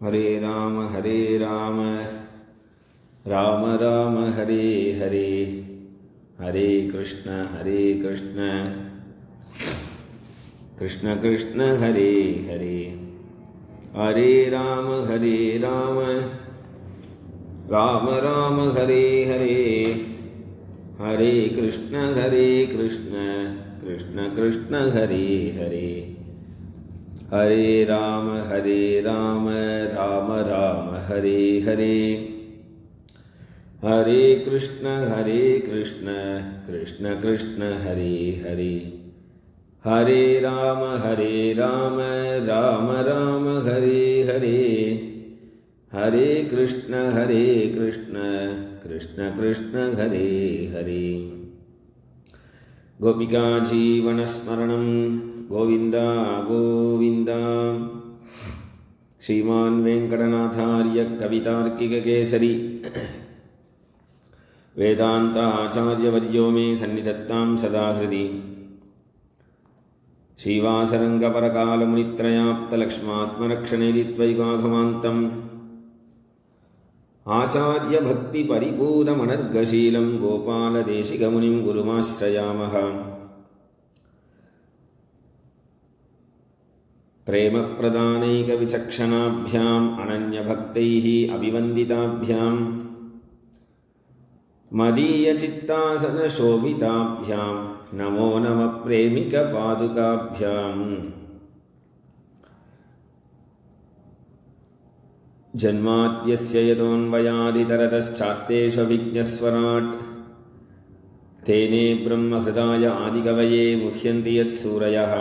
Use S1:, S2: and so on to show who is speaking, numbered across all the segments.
S1: हरे राम राम राम हरे हरे, हरे कृष्ण कृष्ण कृष्ण हरे हरे, हरे राम राम राम हरे हरे, हरे कृष्ण कृष्ण कृष्ण हरे हरे, हरे राम राम राम हरे हरे, हरे कृष्ण कृष्ण कृष्ण हरे हरे, हरे राम राम राम हरे हरे, हरे कृष्ण कृष्ण कृष्ण हरे हरे। गोपिका जीवनस्मरणं गोविन्द गोविन्द। श्रीमान् वेङ्कटनाथार्य कवितार्किककेसरी वेदान्ताचार्यवर्यो मे सन्निधत्तां सदा हृदि। श्रीवासरङ्गपरकालमुनित्रयाप्तलक्ष्मात्मरक्षणेदि त्वयिकाघमान्तम् आचार्यभक्तिपरिपूरमनर्गशीलं गोपालदेशिकमुनिं गुरुमाश्रयामः। प्रेमप्रदानैकविचक्षणाभ्याम् अनन्यभक्तैः अभिवन्दिताभ्यां मदीयचित्तासनशोभिताभ्यां नमो नमः प्रेमिकपादुकाभ्याम्। जन्माद्यस्य यतोऽन्वयादितरतश्चार्तेष्वभिज्ञस्वराट् तेने ब्रह्महृदाय आदिकवये मुह्यन्ति यत्सूरयः।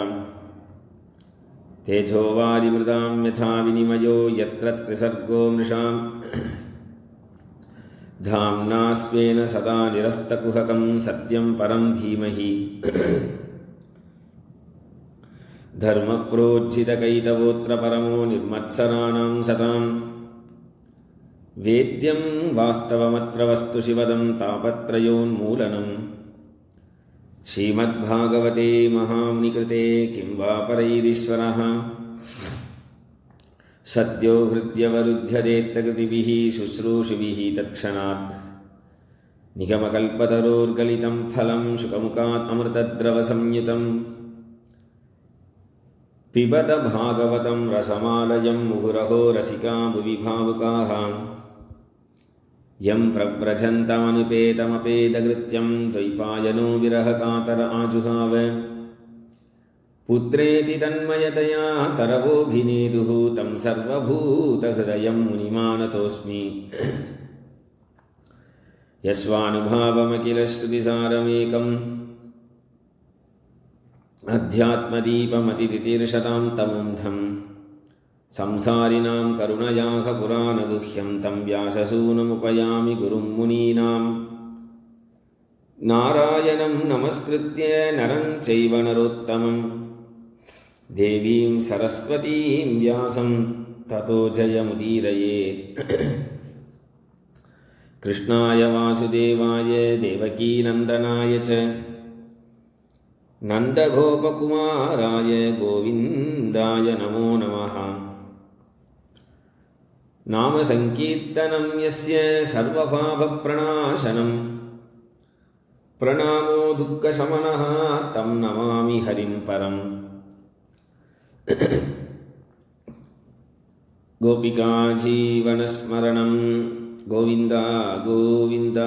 S1: तेजो वारिमृदां यथा विनिमयो यत्र त्रिसर्गो मृषां धाम्ना स्वेन सदा निरस्तकुहकं सत्यं परं धीमहि। धर्मप्रोज्झितकैतवोऽत्र परमो निर्मत्सराणां सतां वेद्यं वास्तवमत्र वस्तु शिवदं तापत्रयोन्मूलनम्। श्रीमद्भागवते महामुनिकृते किं वा परैरीश्वरः सद्यो हृद्यवरुध्यदेत्तकृतिभिः शुश्रूषुभिः तत्क्षणात्। निगमकल्पतरोर्गलितं फलं शुकमुखात् अमृतद्रवसंयुतं पिबत भागवतं रसमालयं मुहुरहो रसिका भुवि भावुकाः। यं प्रव्रजन्तमनुपेतमपेदकृत्यं द्वैपायनो विरहकातर आजुहाव। पुत्रेति तन्मयतया तरवोऽभिनेदुः तं सर्वभूतहृदयं मुनिमानतोऽस्मि। यस्वानुभावमखिलश्रुतिसारमेकम् अध्यात्मदीपमतितितीर्षतां तमोऽन्धं संसारिणां करुणयाः पुराणगुह्यं तं व्याससूनुमुपयामि गुरुं मुनीनां। नारायणं नमस्कृत्य नरं चैव नरोत्तमं देवीं सरस्वतीं व्यासं ततो जयमुदीरयेत्। कृष्णाय वासुदेवाय देवकीनन्दनाय च नन्दगोपकुमाराय गोविन्दाय नमो नमः। नामसङ्कीर्तनं यस्य सर्वपापप्रणाशनं प्रणामो दुःखशमनः तं नमामि हरिं परम्। गोपिका जीवनस्मरणं गोविन्द गोविन्द।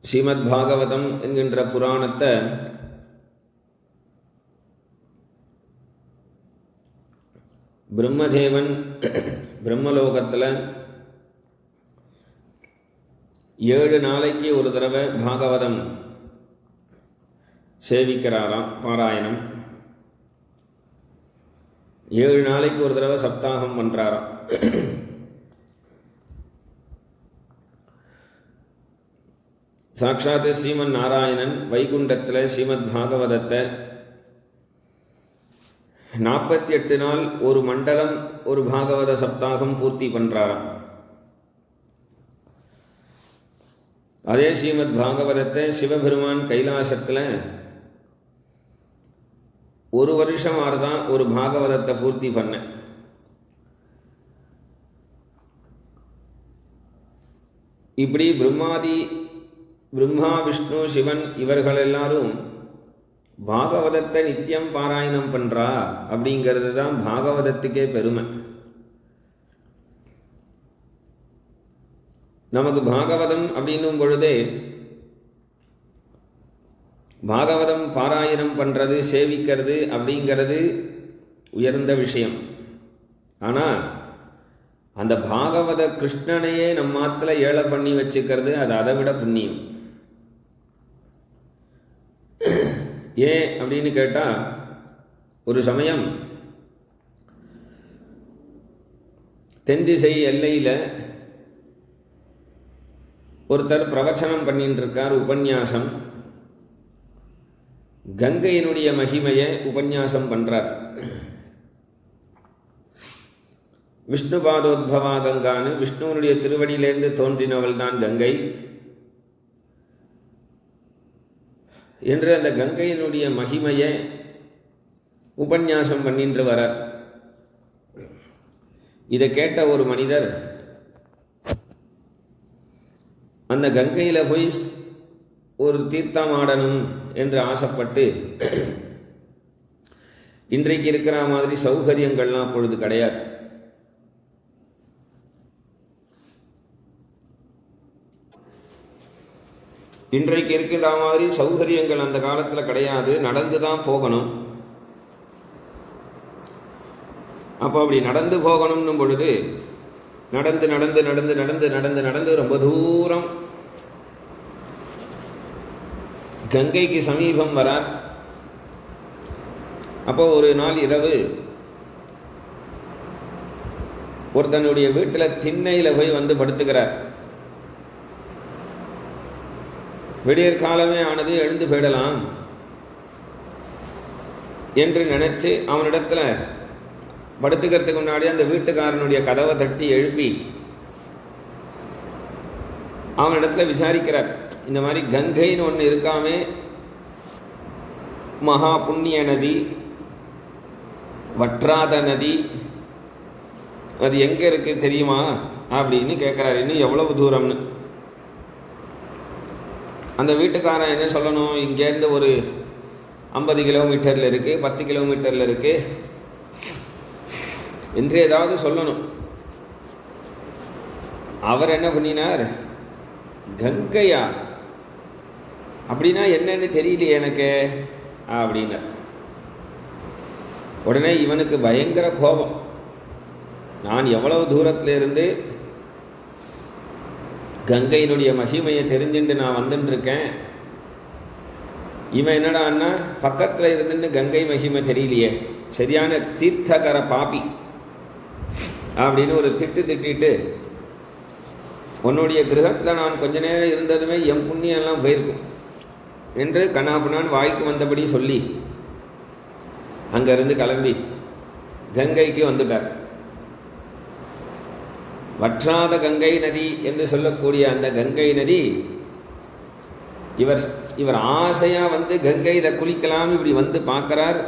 S1: ஸ்ரீமத்பாகவதம் என்கின்ற புராணத்தை பிரம்மதேவன் பிரம்மலோகத்தில் 7 நாளைக்கு ஒரு தடவை பாகவதம் சேவிக்கிறாராம், பாராயணம். 7 நாளைக்கு ஒரு தடவை சப்தாகம் பண்ணுறாராம். சாட்சாத் ஸ்ரீமன் நாராயணன் வைகுண்டத்தில் ஸ்ரீமத் பாகவதத்தை 48 நாள் ஒரு மண்டலம் ஒரு பாகவத சப்தாகம் பூர்த்தி பண்ணுறாராம். அதே ஸ்ரீமத் பாகவதத்தை சிவபெருமான் கைலாசத்தில் ஒரு வருஷம் ஆறுதான் ஒரு பாகவதத்தை பூர்த்தி பண்ணேன். இப்படி பிரம்மா விஷ்ணு சிவன் இவர்கள் எல்லாரும் பாகவதத்தை நித்தியம் பாராயணம் பண்றா அப்படிங்கிறது தான் பாகவதத்துக்கே பெருமை. நமக்கு பாகவதம் அப்படின்னும் பொழுதே பாகவதம் பாராயணம் பண்றது சேவிக்கிறது அப்படிங்கிறது உயர்ந்த விஷயம். ஆனால் அந்த பாகவத கிருஷ்ணனையே நம்மாத்துல ஏழை பண்ணி வச்சுக்கிறது அது அதை விட புண்ணியம். ஏன் அப்படின்னு கேட்டால், ஒரு சமயம் தென்திசை எல்லையில் ஒருத்தர் பிரவச்சனம் பண்ணிட்டு இருக்கார், உபன்யாசம். கங்கையினுடைய மகிமையை உபன்யாசம் பண்றார். விஷ்ணு பாதோத்பவா கங்கான்னு விஷ்ணுவனுடைய திருவடியிலேருந்து தோன்றினவள் தான் கங்கை என்று அந்த கங்கையினுடைய மகிமையை உபன்யாசம் பண்ணின்று வரார். இதை கேட்ட ஒரு மனிதர் அந்த கங்கையில் போய் ஒரு தீர்த்தமாடணும் என்று ஆசைப்பட்டு, இன்றைக்கு இருக்கிற மாதிரி சௌகரியங்கள்லாம் அப்பொழுது கிடையாது. இன்றைக்கு இருக்கிற மாதிரி சௌகரியங்கள் அந்த காலத்தில் கிடையாது, நடந்து தான் போகணும். அப்போ அப்படி நடந்து போகணும்னும் பொழுது நடந்து நடந்து நடந்து நடந்து நடந்து நடந்து ரொம்ப தூரம் கங்கைக்கு சமீபம் வரார். அப்போ ஒரு நாள் இரவு ஒருத்தனுடைய வீட்டில் திண்ணையில் போய் வந்து படுத்துக்கிறார். விடியற் காலமே ஆனது, எழுந்து போயிடலாம் என்று நினைச்சு அவனிடத்துல படுத்துக்கிறதுக்கு முன்னாடி அந்த வீட்டுக்காரனுடைய கதவை தட்டி எழுப்பி அவனிடத்துல விசாரிக்கிறார். இந்த மாதிரி கங்கைன்னு ஒன்று இருக்காமே, மகா புண்ணிய நதி, வற்றாத நதி, அது எங்கே இருக்கு தெரியுமா அப்படின்னு கேட்குறாரு. இன்னும் எவ்வளவு தூரம்னு. அந்த வீட்டுக்காரன் என்ன சொல்லணும், இங்கேருந்து ஒரு 50 கிலோமீட்டரில் இருக்குது, 10 கிலோமீட்டரில் இருக்குது என்று ஏதாவது சொல்லணும். அவர் என்ன பண்ணினார், கங்கையா அப்படின்னா என்னன்னு தெரியலையே எனக்கு அப்படின்னார். உடனே இவனுக்கு பயங்கர கோபம். நான் எவ்வளவு தூரத்தில் இருந்து கங்கையினுடைய மகிமையை தெரிஞ்சுட்டு நான் வந்துட்டுருக்கேன், இவன் என்னடான்னா பக்கத்தில் இருந்துன்னு கங்கை மகிமை தெரியலையே, சரியான தீர்த்தகர பாப்பி அப்படின்னு ஒரு திட்டிட்டு, உன்னுடைய கிரகத்தில் நான் கொஞ்ச நேரம் இருந்ததுமே என் புண்ணியெல்லாம் போயிருக்கும் என்று கண்ணாப்புனான் வாய்க்கு வந்தபடி சொல்லி அங்கேருந்து கிளம்பி கங்கைக்கு வந்துட்டார். வற்றாத கங்கை நதி என்று சொல்லக்கூடிய அந்த கங்கை நதி, இவர் ஆசையாக வந்து கங்கையில் குளிக்கலாம் இப்படி வந்து பார்க்குறார்.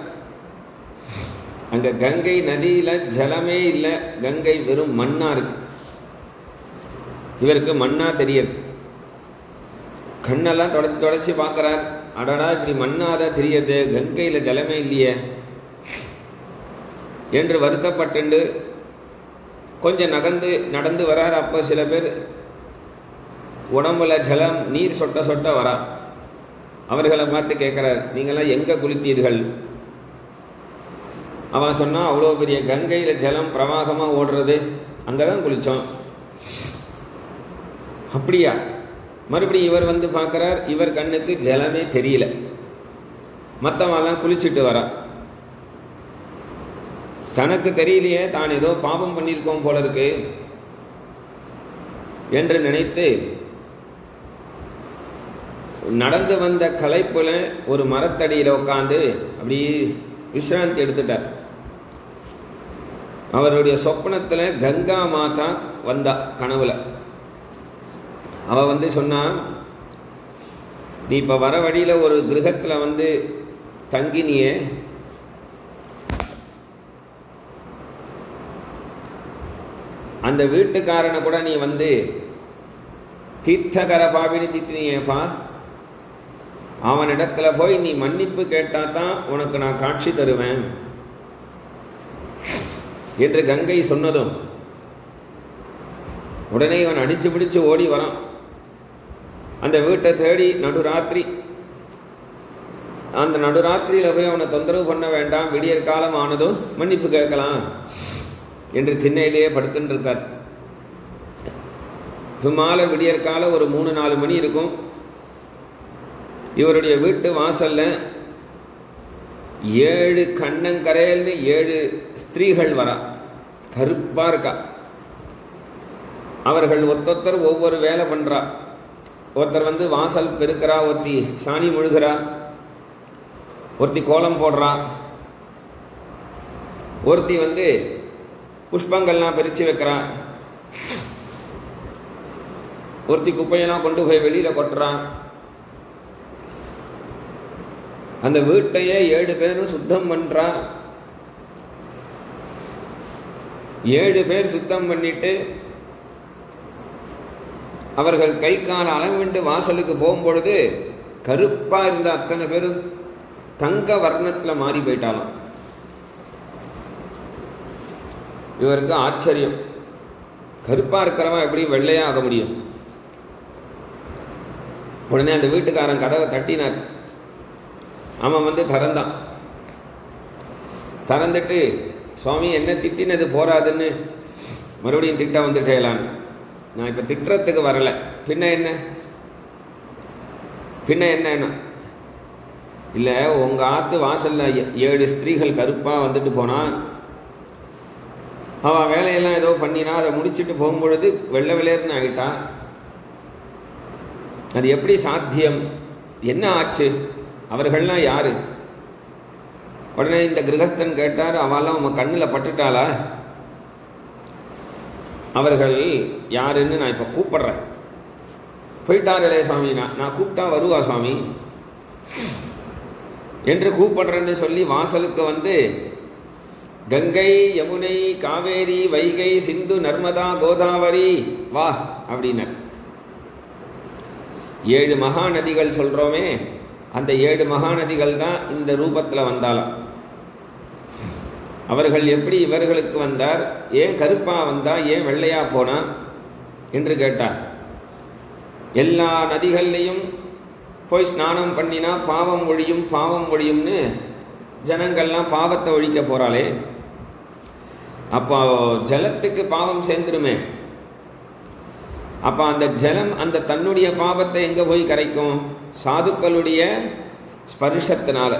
S1: அங்கே கங்கை நதியில் ஜலமே இல்லை, கங்கை வெறும் மண்ணாக இருக்கு. இவருக்கு மண்ணா தெரியுது. கண்ணெல்லாம் தொடச்சி பார்க்குறார். அடடா, இப்படி மண்ணாதான் தெரியுது, கங்கையில் ஜலமே இல்லையே என்று வருத்தப்பட்டு கொஞ்சம் நடந்து வரார். அப்போ சில பேர் உடம்புல ஜலம் நீர் சொட்ட சொட்ட வரா. அவர்களை பார்த்து கேட்குறார், நீங்களாம் எங்கே குளித்தீர்கள்? அவன் சொன்னான், அவ்வளோ பெரிய கங்கையில் ஜலம் பிரவாகமாக ஓடுறது, அங்கே தான் குளித்தோம். அப்படியா? மறுபடியும் இவர் வந்து பார்க்குறார். இவர் கண்ணுக்கு ஜலமே தெரியல. மற்றவெல்லாம் குளிச்சுட்டு வரா. தனக்கு தெரியலையே, தான் ஏதோ பாபம் பண்ணியிருக்கோம் போல இருக்கு என்று நினைத்து நடந்து வந்த களைப்புல ஒரு மரத்தடியில் உட்காந்து அப்படி விசிராந்தி எடுத்துட்டார். அவருடைய சொப்பனத்தில் கங்கா மாதா வந்தா கனவுல. அவ வந்து சொன்னா, நீ இப்போ வர வழியில் ஒரு கிரகத்தில் வந்து தங்கினியே, அந்த வீட்டுக்காரனை கூட நீ வந்து தீர்த்தகர பாவினி திட்டினியேப்பா, அவனிடத்துல போய் நீ மன்னிப்பு கேட்டால் தான் உனக்கு நான் காட்சி தருவேன் என்று கங்கை சொன்னதும் உடனே இவன் அடிச்சு பிடிச்சு ஓடி வரான். அந்த வீட்டை தேடி நடுராத்திரி, அந்த நடுராத்திரியில் போய் அவனை தொந்தரவு பண்ண வேண்டாம், விடியற் காலம் ஆனதும் மன்னிப்பு கேட்கலாம் என்று திண்ணையிலேயே படுத்துட்டு இருக்கார். மாலை விடியற் காலம் ஒரு 3-4 மணி இருக்கும். இவருடைய வீட்டு வாசல்ல 7 கண்ணங்கரையில்னு 7 ஸ்திரீகள் வரா, கருப்பா இருக்கா. அவர்கள் ஒத்தொத்தர் ஒவ்வொரு வேலை பண்றா. ஒருத்தர் வந்து வாசல் பெருக்கிறா, ஒருத்தி சாணி முழுகிறா, ஒருத்தி கோலம் போடுறா, ஒருத்தி வந்து புஷ்பங்கள்லாம் பிரித்து வைக்கிறா, ஒருத்தி குப்பையெல்லாம் கொண்டு போய் வெளியில் கொட்டுறான். அந்த வீட்டையே 7 பேரும் சுத்தம் பண்ணுறா. 7 பேர் சுத்தம் பண்ணிட்டு அவர்கள் கை கால் அளவிண்டு வாசலுக்கு போகும்பொழுது கருப்பாக இருந்த அத்தனை பேரும் தங்க வர்ணத்தில் மாறி போயிட்டாலும். இவருக்கு ஆச்சரியம், கருப்பாக இருக்கிறவன் எப்படி வெள்ளையாக ஆக முடியும்? உடனே அந்த வீட்டுக்காரன் கதவை தட்டினார். அவன் வந்து திறந்தான். திறந்துட்டு, சுவாமி என்ன திட்டினது போராதுன்னு மறுபடியும் திட்ட வந்துட்டேலான்னு. நான் இப்போ திட்டுறதுக்கு வரலை, பின்ன என்ன இல்லை, உங்கள் ஆற்று வாசலில் 7 ஸ்திரீகள் கருப்பாக வந்துட்டு போனான். அவன் வேலையெல்லாம் ஏதோ பண்ணினா, அதை முடிச்சுட்டு போகும்பொழுது வெள்ளை வெள்ளையர்னு ஆகிட்டான். அது எப்படி சாத்தியம்? என்ன ஆச்சு? அவர்கள்லாம் யாரு? உடனே இந்த கிரகஸ்தன் கேட்டார், அவெல்லாம் உங்கள் கண்ணில் பட்டுட்டாளா? அவர்கள் யாருன்னு நான் இப்போ கூப்பிட்றேன். போயிட்டார்களே சுவாமி, நான் கூப்பிட்டா வருவா சுவாமி என்று கூப்பிடுறேன்னு சொல்லி வாசலுக்கு வந்து கங்கை, யமுனை, காவேரி, வைகை, சிந்து, நர்மதா, கோதாவரி வா அப்படின்னார். 7 மகாநதிகள் சொல்கிறோமே, அந்த 7 மகாநதிகள் தான் இந்த ரூபத்தில் வந்தாலும். அவர்கள் எப்படி இவர்களுக்கு வந்தார், ஏன் கருப்பாக வந்தா, ஏன் வெள்ளையாக போனா என்று கேட்டார். எல்லா நதிகள்லையும் போய் ஸ்நானம் பண்ணினா பாவம் ஒழியும், பாவம் ஒழியும்னு ஜனங்கள்லாம் பாவத்தை ஒழிக்க போகிறாளே, அப்போ ஜலத்துக்கு பாவம் சேர்ந்துருமே. அப்போ அந்த ஜலம் அந்த தன்னுடைய பாவத்தை எங்கே போய் கரைக்கும்? சாதுக்களுடைய ஸ்பர்ஷத்தினால,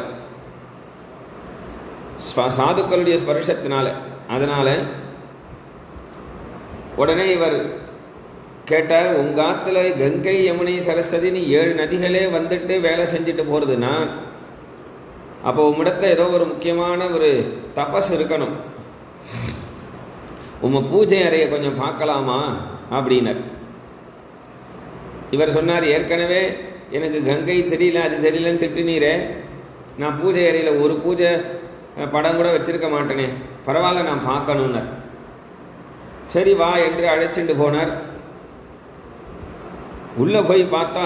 S1: சாதுக்களுடைய ஸ்பர்ஷத்தினால. அதனால் உடனே இவர் கேட்டார், உங்கள் ஆற்றுல கங்கை, யமுனை, சரஸ்வதினு 7 நதிகளே வந்துட்டு வேலை செஞ்சுட்டு போகிறதுனா, அப்போ உம்மிடத்தில் ஏதோ ஒரு முக்கியமான ஒரு தபஸ் இருக்கணும். பூஜை அறையை கொஞ்சம் பார்க்கலாமா அப்படின்னார். இவர் சொன்னார், ஏற்கனவே எனக்கு கங்கை தெரியல, அது தெரியலன்னு திட்டுனீரே, நான் பூஜை அறையில் ஒரு பூஜை படம் கூட வச்சிருக்க மாட்டேனே, பரவாயில்ல நான் பார்க்கணுன்னார். சரி வா என்று அழைச்சிட்டு போனார். உள்ளே போய் பார்த்தா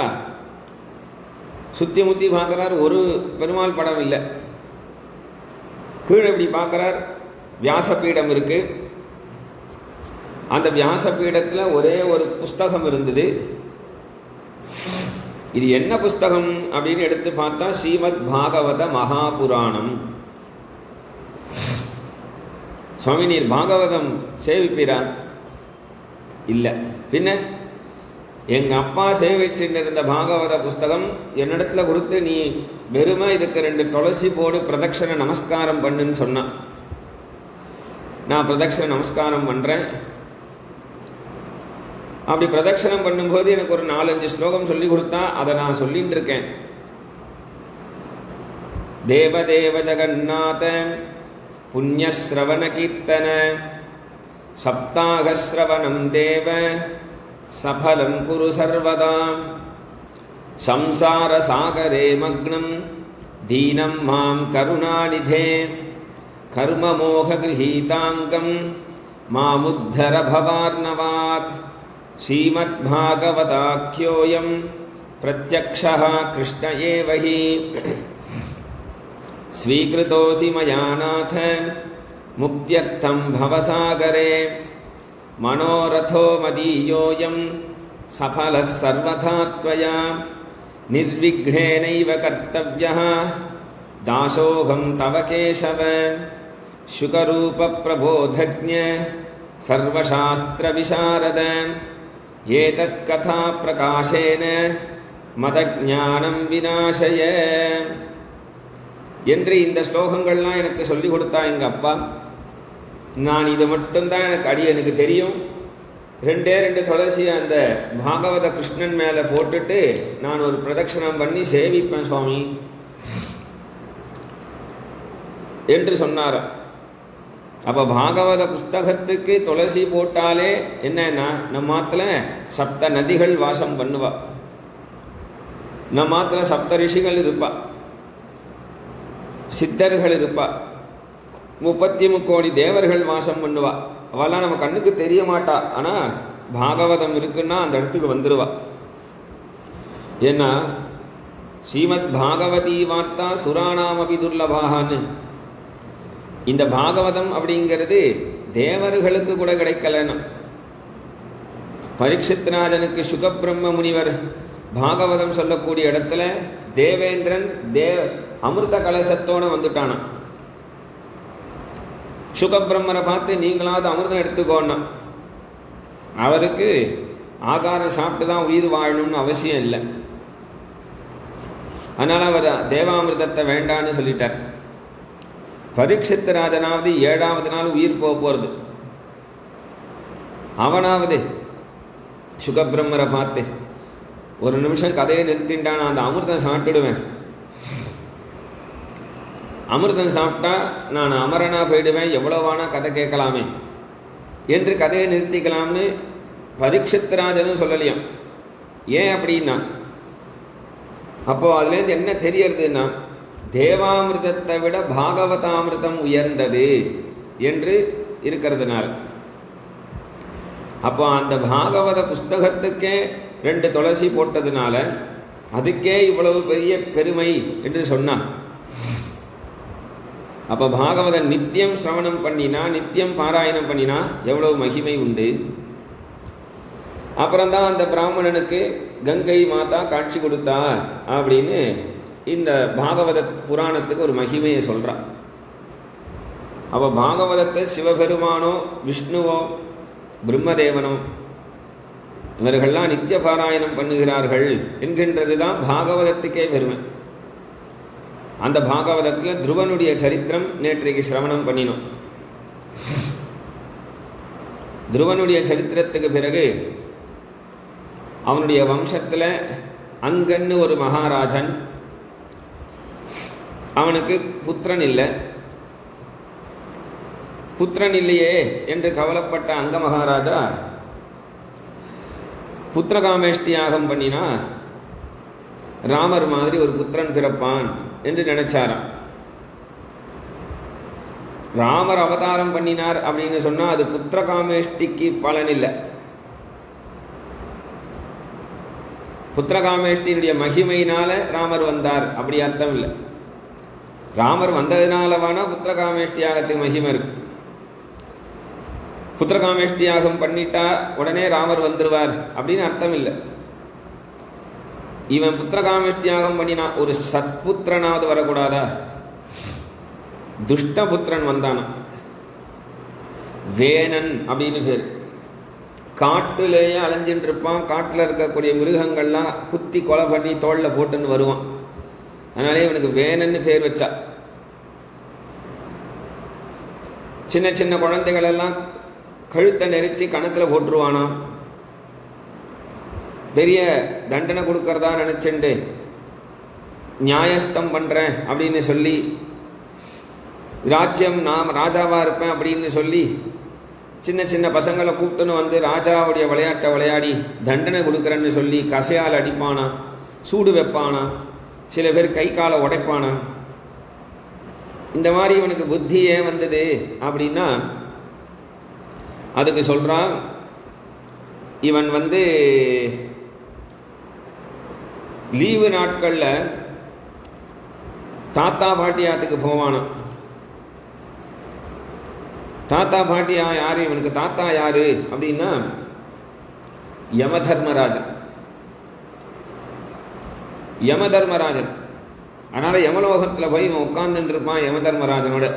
S1: சுற்றி முற்றி பார்க்குறார், ஒரு பெருமாள் படம் இல்லை. கீழே இப்படி பார்க்குறார், வியாசபீடம் இருக்குது. அந்த வியாசபீடத்தில் ஒரே ஒரு புஸ்தகம் இருந்தது. இது என்ன புஸ்தகம் அப்படின்னு எடுத்து பார்த்தா ஸ்ரீமத் பாகவத மகாபுராணம். சுவாமி, நீர் பாகவதம் சேவிப்பீரா? இல்லை. பின்ன எங்கள் அப்பா சேவிச்சுட்டு இருந்த பாகவத புஸ்தகம் என்னிடத்துல கொடுத்து, நீ வெறுமை இதுக்கு 2 துளசி போடு, பிரதட்சண நமஸ்காரம் பண்ணுன்னு சொன்னான். நான் பிரதட்சண நமஸ்காரம் பண்ணுறேன். அப்படி பிரதட்சணம் பண்ணும்போது எனக்கு ஒரு 4-5 ஸ்லோகம் சொல்லி கொடுத்தா, அதை நான் சொல்லிட்டு இருக்கேன். தேவதேவ ஜெகநாத புண்ணியஸ்ரவண கீர்த்தன சப்தாகஸ்ரவணம் தேவ சஃலம் குரு சர்வதா சம்சார சாகரே மக்னம் தீனம் மாம் கருணாநிதே கர்மமோக கிரஹீதாங்கம் மாமுத்தர பவார்ணவாத் ஸ்ரீமத்பாகவதாख्योऽयं பிரத்யக்ஷः கிருஷ்ண ஏவ ஹி ஸ்வீகிருதோசி மயா நாத முக்த்யர்த்தம் பவசாகரே மனோரதோ மதீயோயம் சஃபலः சர்வதா த்வயா நிர்விக்னேனைவ கர்த்தவ்யः தாசோகம் தவ கேசவ சுகரூப பிரபோதஜ்ஞ சர்வசாஸ்திர விசாரத ஏதத் கதா பிரகாசேன மதஞானம் விநாசய என்று இந்த ஸ்லோகங்கள்லாம் எனக்கு சொல்லிக் கொடுத்தா எங்கள் அப்பா. நான் இது மட்டும்தான் எனக்கு தெரியும். ரெண்டே துளசி அந்த பாகவத கிருஷ்ணன் மேலே போட்டுட்டு நான் ஒரு பிரதட்சணம் பண்ணி சேவிப்பேன் சுவாமி என்று சொன்னாராம். அப்போ பாகவத புஸ்தகத்துக்கு துளசி போட்டாலே என்னன்னா நம்ம ஆத்துல சப்த நதிகள் வாசம் பண்ணுவா, நம்ம ஆத்துல சப்த ரிஷிகள் இருப்பா, சித்தர்கள் இருப்பா, 33 கோடி தேவர்கள் வாசம் பண்ணுவா. அவெல்லாம் நம்ம கண்ணுக்கு தெரிய மாட்டா. ஆனால் பாகவதம் இருக்குன்னா அந்த இடத்துக்கு வந்துடுவா. ஏன்னா ஸ்ரீமத் பாகவதி வார்த்தா சுராணாமபி துர்லபாகான்னு இந்த பாகவதம் அப்படிங்கிறது தேவர்களுக்கு கூட கிடைக்கலன்னு. பரீட்சித்ராஜனுக்கு சுகபிரம்ம முனிவர் பாகவதம் சொல்லக்கூடிய இடத்துல தேவேந்திரன் அமிர்த கலசத்தோடு வந்துட்டானா. சுகபிரம்மரை பார்த்து நீங்களாவது அமிர்தம் எடுத்துக்கோன்னா, அவருக்கு ஆகாரம் சாப்பிட்டு தான் உயிர் வாழணும்னு அவசியம் இல்லை. அதனால் அவர் தேவாமிர்தத்தை வேண்டான்னு சொல்லிட்டார். பரீட்சித் ராஜனாவது 7வது நாள் உயிர் போகிறது. அவனாவது சுகபிரம்மரை பார்த்து ஒரு நிமிஷம் கதையை நிறுத்தின்ட்டான், அந்த அமிர்தம் சாப்பிட்டுடுவேன், அமிர்தம் சாப்பிட்டா நான் அமரனா போயிடுவேன், எவ்வளவானா கதை கேட்கலாமே என்று கதையை நிறுத்திக்கலாம்னு பரீட்சித் ராஜனும் சொல்லலையாம். ஏன் அப்படின்னா அப்போது அதுலேருந்து என்ன தெரியறதுன்னா தேவாமிர்தத்தை விட பாகவதாமிர்தம் உயர்ந்தது என்று இருக்கிறதுனால. அப்போ அந்த பாகவத புஸ்தகத்துக்கே 2 துளசி போட்டதுனால அதுக்கே இவ்வளவு பெரிய பெருமை என்று சொன்னான். அப்போ பாகவதன் நித்தியம் சிரவணம் பண்ணினா, நித்தியம் பாராயணம் பண்ணினா எவ்வளவு மகிமை உண்டு. அப்புறம்தான் அந்த பிராமணனுக்கு கங்கை மாதா காட்சி கொடுத்தா அப்படின்னு இந்த பாகவத புராணத்துக்கு ஒரு மகிமையை சொல்கிறான். அப்போ பாகவதத்தை சிவபெருமானோ விஷ்ணுவோ பிரம்மதேவனோ இவர்கள்லாம் நித்திய பாராயணம் பண்ணுகிறார்கள் என்கின்றது தான் பாகவதத்துக்கே பெருமை. அந்த பாகவதத்தில் துருவனுடைய சரித்திரம் நேற்றைக்கு சிரவணம் பண்ணினோம். துருவனுடைய சரித்திரத்துக்கு பிறகு அவனுடைய வம்சத்தில் அங்கன்னு ஒரு மகாராஜன், அவனுக்கு புத்திரன் இல்லை. புத்திரன் இல்லையே என்று கவலைப்பட்ட அங்க மகாராஜா புத்திரகாமேஷ்டி யாகம் பண்ணினா ராமர் மாதிரி ஒரு புத்திரன் பிறப்பான் என்று நினைச்சாராம். ராமர் அவதாரம் பண்ணினார் அப்படின்னு சொன்னால் அது புத்திரகாமேஷ்டிக்கு பலன் இல்லை. புத்திரகாமேஷ்டியினுடைய மகிமையினால ராமர் வந்தார் அப்படி அர்த்தம் இல்லை. ராமர் வந்ததுனால வேணா புத்திரகாமேஷ்டி யாகத்துக்கு மகிமை இருக்கு. புத்திரகாமேஷ்டி யாகம் பண்ணிட்டா உடனே ராமர் வந்துடுவார் அப்படின்னு அர்த்தம் இல்லை. இவன் புத்திரகாமேஷ்டி யாகம் பண்ணினா ஒரு சத்புத்திரனாவது வரக்கூடாதா? துஷ்டபுத்திரன் வந்தானா, வேணன் அப்படின்னு பேர். காட்டுலேயே அலைஞ்சின்னு இருப்பான், காட்டில் இருக்கக்கூடிய மிருகங்கள்லாம் குத்தி கொலை பண்ணி தோளில் போட்டுன்னு வருவான். அதனாலே இவனுக்கு வேணன்னு பேர் வச்சா. சின்ன சின்ன குழந்தைகளெல்லாம் கழுத்தை நெரிச்சு கணத்தில் போட்டுருவானாம். பெரிய தண்டனை கொடுக்கறதா நினச்சிண்டு நியாயஸ்தம் பண்ணுறேன் அப்படின்னு சொல்லி, ராஜ்யம் நான் ராஜாவாக இருப்பேன் அப்படின்னு சொல்லி சின்ன சின்ன பசங்களை கூப்பிட்டுன்னு வந்து ராஜாவுடைய விளையாட்டை விளையாடி தண்டனை கொடுக்குறேன்னு சொல்லி கசையால் அடிப்பானா, சூடு வைப்பானா, சில பேர் கை காலை உடைப்பானா. இந்த மாதிரி இவனுக்கு புத்தி ஏன் வந்தது அப்படின்னா அதுக்கு சொல்கிறான், இவன் லீவு நாட்களில் தாத்தா பாட்டியாத்துக்கு போவானான். தாத்தா பாட்டியா யார்? இவனுக்கு தாத்தா யார் அப்படின்னா யமதர்மராஜன். யமதர்மராஜன். அதனால் யமலோகத்தில் போய் இவன் உட்கார்ந்துருப்பான் யமதர்மராஜனோட.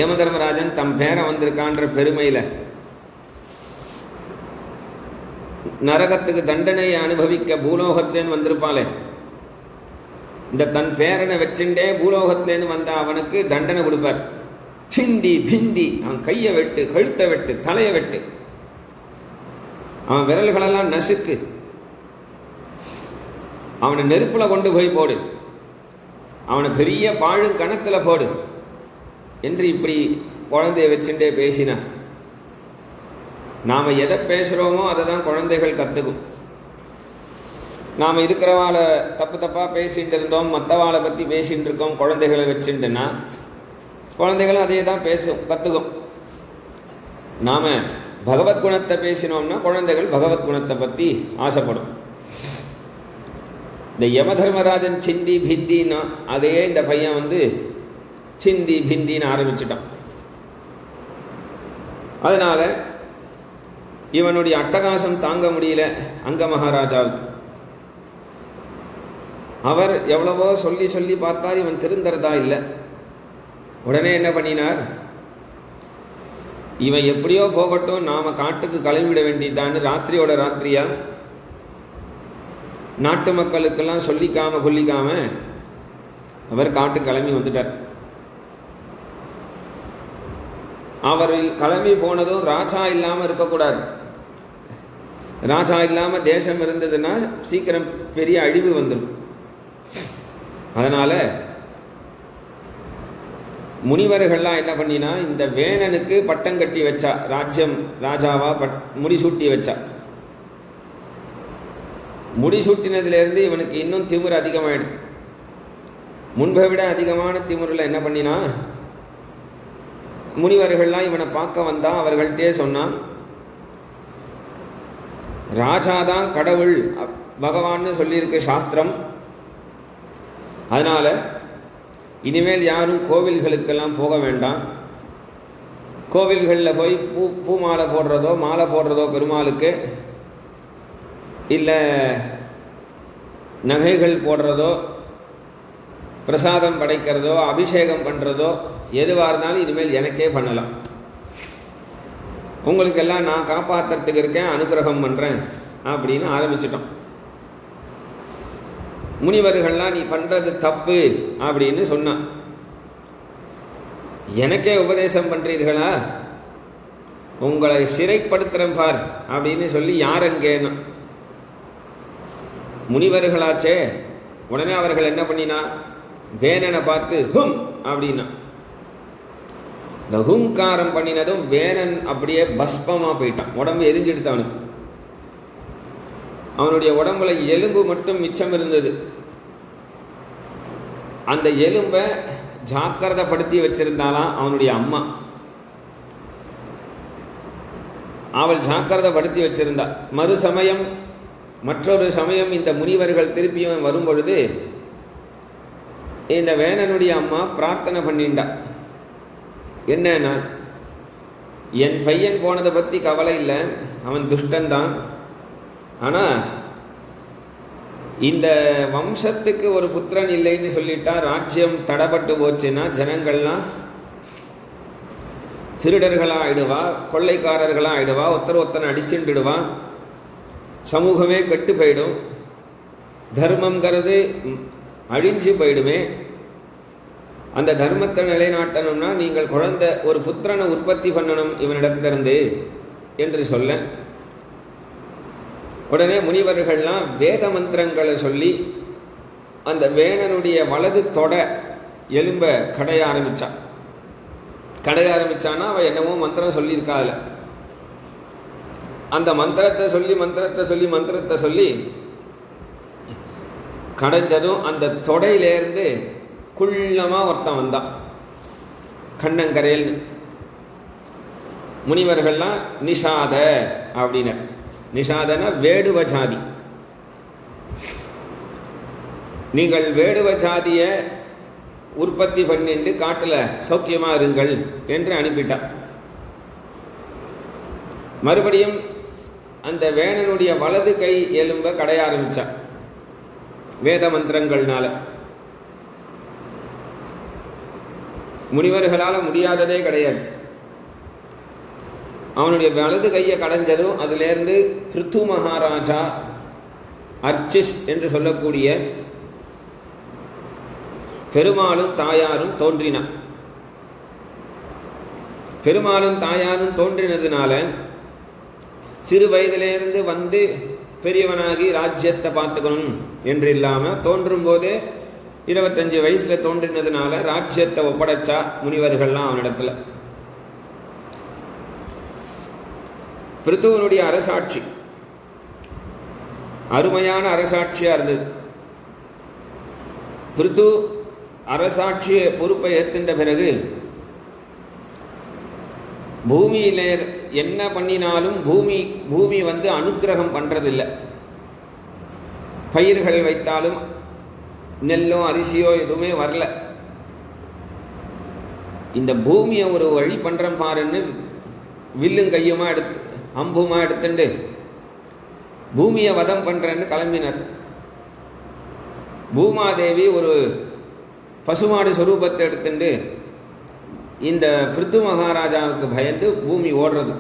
S1: யமதர்மராஜன் தம் பேரை வந்திருக்கான்ற பெருமையில் நரகத்துக்கு தண்டனையை அனுபவிக்க பூலோகத்திலேன்னு வந்திருப்பாளே, இந்த தன் பேரனை வச்சுட்டே பூலோகத்திலேன்னு வந்த அவனுக்கு தண்டனை கொடுப்பார். சிந்தி பிந்தி, அவன் கையை வெட்டு, கழுத்தை வெட்டு, தலையை வெட்டு, அவன் விரல்களெல்லாம் நசுக்கு, அவனை நெருப்பில் கொண்டு போய் போடு, அவனை பெரிய பாழும் கணத்தில் போடு என்று இப்படி குழந்தைய வச்சுட்டே பேசினான். நாம் எதை பேசுகிறோமோ அதை தான் குழந்தைகள் கற்றுக்கும். நாம் இருக்கிறவாளை தப்பாக பேசிகிட்டு இருந்தோம், மற்றவாளை பற்றி பேசிகிட்டு இருக்கோம் குழந்தைகளை வச்சுட்டுன்னா குழந்தைகளும் அதே தான் கற்றுக்கும். நாம் பகவத்குணத்தை பேசினோம்னா குழந்தைகள் பகவத்குணத்தை பற்றி ஆசைப்படும். இந்த யமதர்மராஜன் சிந்தி பிந்தின்னா அதே இந்த பையன் சிந்தி பிந்தின்னு ஆரம்பிச்சிட்டான். அதனால் இவனுடைய அட்டகாசம் தாங்க முடியல அங்க மகாராஜாவுக்கு. அவர் எவ்வளவோ சொல்லி சொல்லி பார்த்தார், இவன் திருந்தறதா இல்லை. உடனே என்ன பண்ணினார், இவன் எப்படியோ போகட்டும், நாம் காட்டுக்கு கிளம்பிவிட வேண்டியதான்னு ராத்திரியோட ராத்திரியா நாட்டு மக்களுக்கெல்லாம் சொல்லிக்காம கொல்லிக்காம அவர் காட்டு கிளம்பி வந்துட்டார். அவர் கிளம்பி போனதும் ராஜா இல்லாமல் இருக்கக்கூடாது. ராஜா இல்லாமல் தேசம் இருந்ததுன்னா சீக்கிரம் பெரிய அழிவு வந்துடும். அதனால் முனிவர்கள்லாம் என்ன பண்ணினா, இந்த வேணனுக்கு பட்டம் கட்டி வச்சா, ராஜ்யம் ராஜாவா முடிசூட்டி வச்சா. முடிசூட்டினதுலேருந்து இவனுக்கு இன்னும் திமிரு அதிகமாகிடுது. முன்பை விட அதிகமான திமிரில் என்ன பண்ணினா, முனிவர்கள்லாம் இவனை பார்க்க வந்தா அவர்கள்ட்டே சொன்னான், ராஜாதான் கடவுள் பகவான்னு சொல்லியிருக்கு சாஸ்திரம். அதனால் இனிமேல் யாரும் கோவில்களுக்கெல்லாம் போக வேண்டாம். கோவில்களில் போய் பூ மாலை போடுறதோ மாலை போடுறதோ பெருமாளுக்கு, இல்லை நகைகள் போடுறதோ பிரசாதம் படைக்கிறதோ அபிஷேகம் பண்ணுறதோ எதுவாக இருந்தாலும் இனிமேல் எனக்கே பண்ணலாம். உங்களுக்கெல்லாம் நான் காப்பாற்றுறதுக்கு இருக்கேன், அனுகிரகம் பண்ணுறேன் அப்படின்னு ஆரம்பிச்சிட்டோம். முனிவர்கள்லாம் நீ பண்ணுறது தப்பு அப்படின்னு சொன்னான். எனக்கே உபதேசம் பண்ணுறீர்களா, உங்களை சிறைப்படுத்துகிறேன் பார் அப்படின்னு சொல்லி யாரெங்கேனா முனிவர்களாச்சே. உடனே அவர்கள் என்ன பண்ணினா, வேணனை பார்த்து ஹும் அப்படின்னா. இந்த ஹுங்காரம் பண்ணினதும் வேணன் அப்படியே பஸ்பமாக போயிட்டான், உடம்பு எரிஞ்சிடுத்து. அவனுடைய உடம்புல எலும்பு மட்டும் மிச்சம் இருந்தது. அந்த எலும்பை ஜாக்கிரதைப்படுத்தி வச்சிருந்தாலாம் அவனுடைய அம்மா. அவள் ஜாக்கிரதைப்படுத்தி வச்சிருந்தா. மற்றொரு சமயம் இந்த முனிவர்கள் திருப்பியும் வரும் பொழுது இந்த வேணனுடைய அம்மா பிரார்த்தனை பண்ணிண்டா. என்னன்னா, என் பையன் போனதை பற்றி கவலை இல்லை, அவன் துஷ்டன்தான். ஆனால் இந்த வம்சத்துக்கு ஒரு புத்திரன் இல்லைன்னு சொல்லிட்டா ராஜ்யம் தடைப்பட்டு போச்சுன்னா ஜனங்கள்லாம் திருடர்களாக ஆயிடுவா, கொள்ளைக்காரர்களாக ஆயிடுவா, ஒருத்தனை அடிச்சுடுவா, சமூகமே கெட்டு போயிடும், தர்மங்கிறது அழிஞ்சு போயிடுமே. அந்த தர்மத்தை நிலைநாட்டணும்னா நீங்கள் ஒரு புத்திரனை உற்பத்தி பண்ணணும் இவனிடத்திலிருந்து என்று சொல்ல, உடனே முனிவர்கள்லாம் வேத மந்திரங்களை சொல்லி அந்த வேணனுடைய வலது தொடை எலும்பை கடைய ஆரம்பிச்சான்னா அவள் என்னவோ மந்திரம் சொல்லியிருக்காள். அந்த மந்திரத்தை சொல்லி கடைஞ்சதும் அந்த தொடையிலேருந்து குள்ளமாக ஒருத்தன் வந்தான், கண்ணங்கரையல்னு. முனிவர்கள்லாம் நிஷாத அப்படின்னர். நிஷாதனா வேடுவ ஜாதி. நீங்கள் வேடுவ ஜாதியை உற்பத்தி பண்ணிட்டு காட்டில் சௌக்கியமாக இருங்கள் என்று அனுப்பிட்டார். மறுபடியும் அந்த வேணனுடைய வலது கை எலும்ப கடைய ஆரம்பித்தான் வேத மந்திரங்கள்னால. முனிவர்களால் முடியாததே கிடையாது. அவனுடைய வலது கையை கடைஞ்சதும் அதிலேருந்து பிருத்து மகாராஜா அர்ச்சிஸ் என்று சொல்லக்கூடிய பெருமாளும் தாயாரும் தோன்றினான். பெருமாளும் தாயாரும் தோன்றினதுனால சிறு வயதிலிருந்து வந்து பெரியவனாகி ராஜ்யத்தை பார்த்துக்கணும் என்று இல்லாமல் தோன்றும் போதே 25 வயசில் தோன்றினதுனால ராஜ்யத்தை ஒப்படைச்சா முனிவர்கள்லாம் அவனிடத்துல. பிருத்துவனுடைய அரசாட்சி அருமையான அரசாட்சியாக இருந்தது. பிருத்து அரசாட்சியை பொறுப்பை ஏற்றுண்ட பிறகு பூமியில் என்ன பண்ணினாலும் பூமி வந்து அனுக்கிரகம் பண்ணுறதில்லை. பயிர்கள் வைத்தாலும் நெல்லோ அரிசியோ எதுவுமே வரல. இந்த பூமியை ஒரு வழி பண்ணுறேன் பாருன்னு வில்லும் கையுமா எடுத்து அம்புமா எடுத்துண்டு பூமியை வதம் பண்ணுறேன்னு கிளம்பினர். பூமாதேவி ஒரு பசுமாடு சொரூபத்தை எடுத்துட்டு இந்த பிருத்து மகாராஜாவுக்கு பயந்து பூமி ஓடுறது.